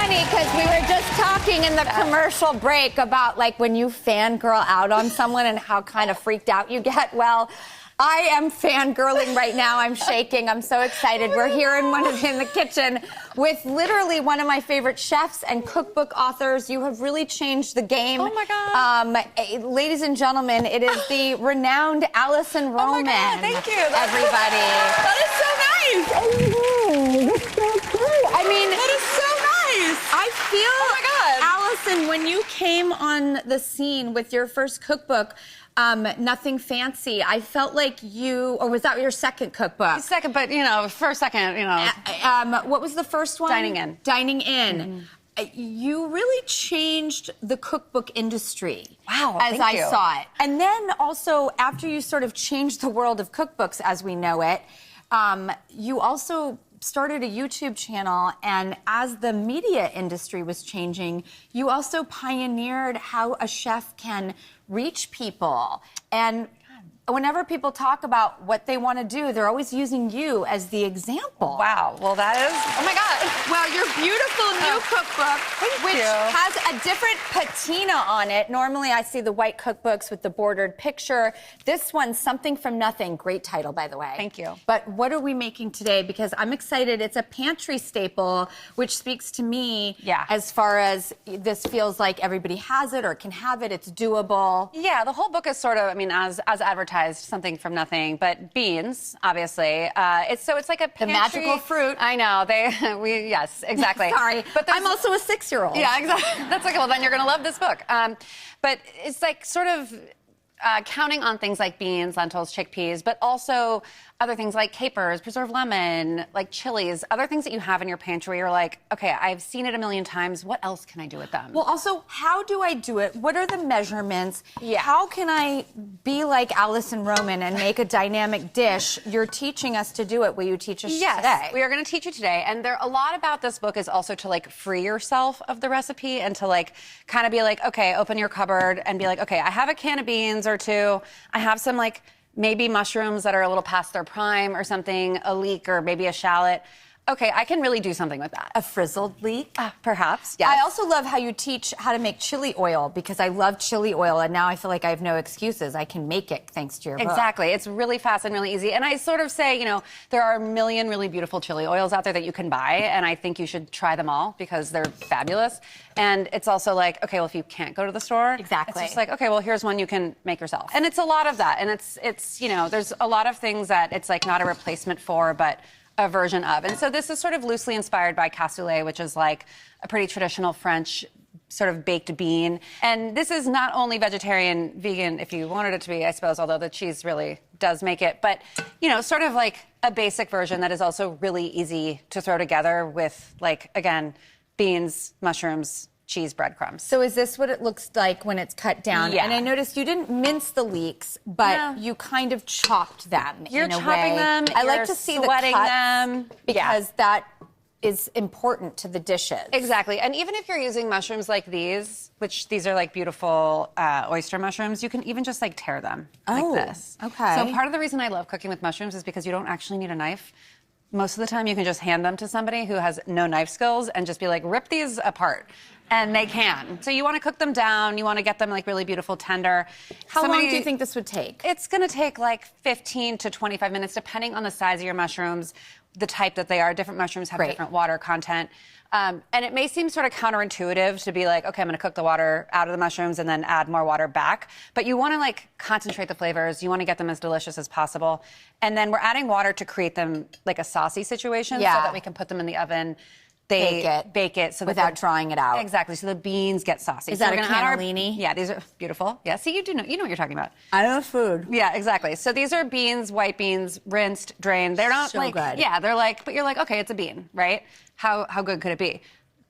funny because we were just talking in the commercial break about like when you fangirl out on someone and how kind of freaked out you get. Well, I am fangirling right now. I'm shaking. I'm so excited. We're here in the kitchen with literally one of my favorite chefs and cookbook authors. You have really changed the game. Oh my God. Ladies and gentlemen, it is the renowned Alison Roman. Oh my God, thank you. Everybody. That is so nice. Oh, that's so true. I mean, that is so nice. I feel, oh my God. Allison, when you came on the scene with your first cookbook, Nothing Fancy, I felt like you, or was that your second cookbook? Second, but first, second, what was the first one? Dining In. Dining In. You really changed the cookbook industry. Wow, as thank you. I saw it. And then also, after you sort of changed the world of cookbooks as we know it, you also started a YouTube channel, and as the media industry was changing, you also pioneered how a chef can reach people. And whenever people talk about what they want to do, they're always using you as the example. Wow. Well, that is, oh my God. Well, your beautiful new cookbook, which has a different patina on it. Normally, I see the white cookbooks with the bordered picture. This one's Something from Nothing. Great title, by the way. Thank you. But what are we making today? Because I'm excited. It's a pantry staple, which speaks to me as far as this feels like everybody has it or can have it. It's doable. Yeah, the whole book is sort of, as advertised, something from nothing, but beans, obviously. It's like a pantry. The magical fruit. I know. Yes, exactly. Sorry, but I'm also a 6-year-old. Yeah, exactly. That's okay. Well, then you're going to love this book. But it's like sort of counting on things like beans, lentils, chickpeas, but also other things like capers, preserved lemon, like chilies, other things that you have in your pantry. You're like, okay, I've seen it a million times. What else can I do with them? Well, also, how do I do it? What are the measurements? Yeah. How can I be like Alison Roman and make a dynamic dish? You're teaching us to do it. Will you teach us today? Yes, we are going to teach you today. And a lot about this book is also to like free yourself of the recipe and to like kind of be like, okay, open your cupboard and be like, okay, I have a can of beans or two. I have some like maybe mushrooms that are a little past their prime or something, a leek or maybe a shallot. Okay, I can really do something with that. A frizzled leek? Perhaps, yes. I also love how you teach how to make chili oil because I love chili oil and now I feel like I have no excuses. I can make it thanks to your book. Exactly. It's really fast and really easy. And I sort of say, there are a million really beautiful chili oils out there that you can buy, and I think you should try them all because they're fabulous. And it's also like, okay, well, if you can't go to the store, exactly. It's just like, okay, well, here's one you can make yourself. And it's a lot of that. And it's there's a lot of things that it's like not a replacement for, but a version of. And so this is sort of loosely inspired by cassoulet, which is like a pretty traditional French sort of baked bean. And this is not only vegetarian, vegan, if you wanted it to be, I suppose, although the cheese really does make it, but, sort of like a basic version that is also really easy to throw together with, like, again, beans, mushrooms, cheese, breadcrumbs. So is this what it looks like when it's cut down? Yeah. And I noticed you didn't mince the leeks, but you kind of chopped them You're in a chopping way. them. I you're like to see the sweating cuts them because that is important to the dishes. Exactly. And even if you're using mushrooms like these, which these are like beautiful oyster mushrooms, you can even just like tear them like this. Okay. So part of the reason I love cooking with mushrooms is because you don't actually need a knife. Most of the time you can just hand them to somebody who has no knife skills and just be like, rip these apart. And they can. So you want to cook them down. You want to get them like really beautiful, tender. How long do you think this would take? It's going to take like 15 to 25 minutes, depending on the size of your mushrooms, the type that they are. Different mushrooms have different water content. And it may seem sort of counterintuitive to be like, okay, I'm going to cook the water out of the mushrooms and then add more water back. But you want to like concentrate the flavors. You want to get them as delicious as possible. And then we're adding water to create them like a saucy situation so that we can put them in the oven. Bake it so without drawing it out. Exactly, so the beans get saucy. Is that a cannellini? Yeah, these are beautiful. Yeah, see, you know what you're talking about. I know food. Yeah, exactly. So these are beans, white beans, rinsed, drained. They're not so good. Yeah, they're like, but you're like, okay, it's a bean, right? How good could it be?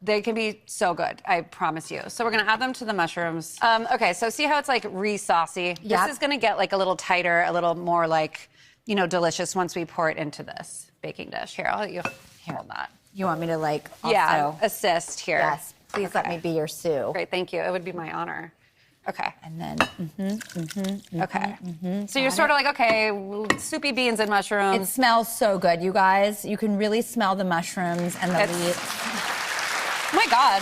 They can be so good, I promise you. So we're gonna add them to the mushrooms. Okay, so see how it's like re-saucy? Yep. This is gonna get like a little tighter, a little more like, delicious once we pour it into this baking dish. Here, I'll let you hold that. You want me to like also assist here? Yes, please let me be your Sue. Great, thank you. It would be my honor. Okay. And then, okay. So you're sort of like, okay, soupy beans and mushrooms. It smells so good, you guys. You can really smell the mushrooms and the leeks. my God.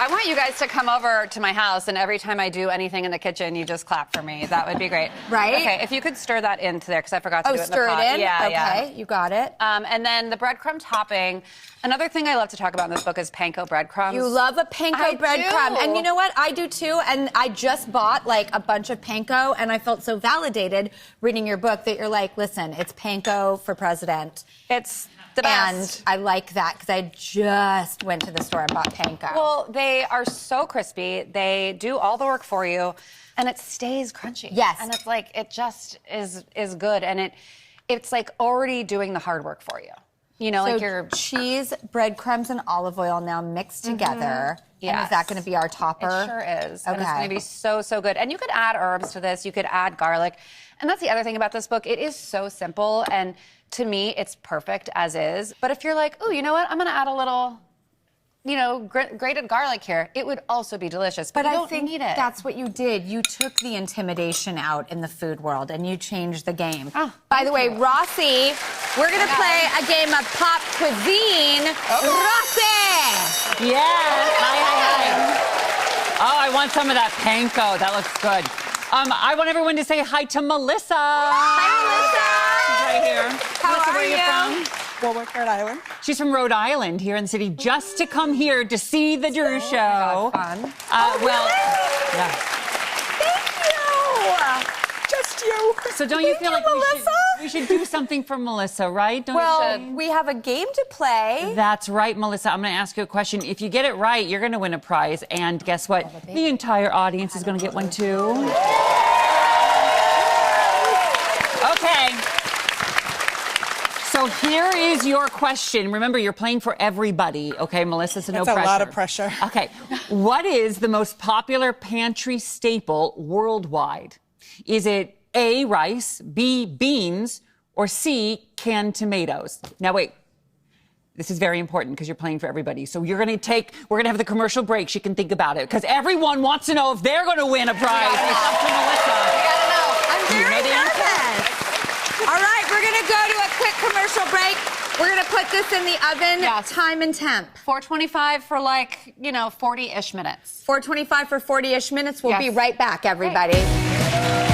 I want you guys to come over to my house, and every time I do anything in the kitchen, you just clap for me. That would be great. Right? Okay, if you could stir that into there, because I forgot to do it in the pot. Oh, stir it in? Yeah, okay, you got it. And then the breadcrumb topping. Another thing I love to talk about in this book is panko breadcrumbs. You love a panko breadcrumb. And you know what? I do too. And I just bought like a bunch of panko, and I felt so validated reading your book that you're like, listen, it's panko for president. It's the best. And I like that because I just went to the store and bought panko. Well, they are so crispy. They do all the work for you, and it stays crunchy. Yes. And it's like, it just is good. And it's like already doing the hard work for you. You know, so like your cheese, breadcrumbs, and olive oil now mixed together. Yes. And is that going to be our topper? It sure is. Okay. And it's going to be so, so good. And you could add herbs to this. You could add garlic. And that's the other thing about this book. It is so simple. And to me, it's perfect as is. But if you're like, oh, you know what? I'm going to add a little, you know, grated garlic here. It would also be delicious. But you I don't think need it. that's what you did. You took the intimidation out in the food world, and you changed the game. Oh, by the way, Rossi, we're going to play a game of pop cuisine. Rossi! Yes. Hi. Oh, I want some of that panko. That looks good. I want everyone to say hi to Melissa. Hi, Melissa. She's right here. How Melissa, are where you? are you from? Warwick, Rhode Island. She's from Rhode Island, here in the city, just to come here to see the Drew Show. Fun. Well, yeah. Thank you. Just you. So don't you feel like Melissa. we should do something for Melissa, right? Don't you Well, think? we have a game to play. That's right, Melissa. I'm going to ask you a question. If you get it right, you're going to win a prize. And guess what? The entire audience is going to get one, too. Okay. So here is your question. Remember, you're playing for everybody, okay, Melissa? So no That's pressure. a lot of pressure. Okay. What is the most popular pantry staple worldwide? Is it A, rice, B, beans, or C, canned tomatoes? Now, wait. This is very important because you're playing for everybody. So we're going to have the commercial break. She can think about it because everyone wants to know if they're going to win a prize. It's up to Melissa. We gotta know. I'm very nervous. All right, we're going to go to a quick commercial break. We're going to put this in the oven, time and temp. 425 for like, 40-ish minutes. 425 for 40-ish minutes. We'll be right back, everybody. Great.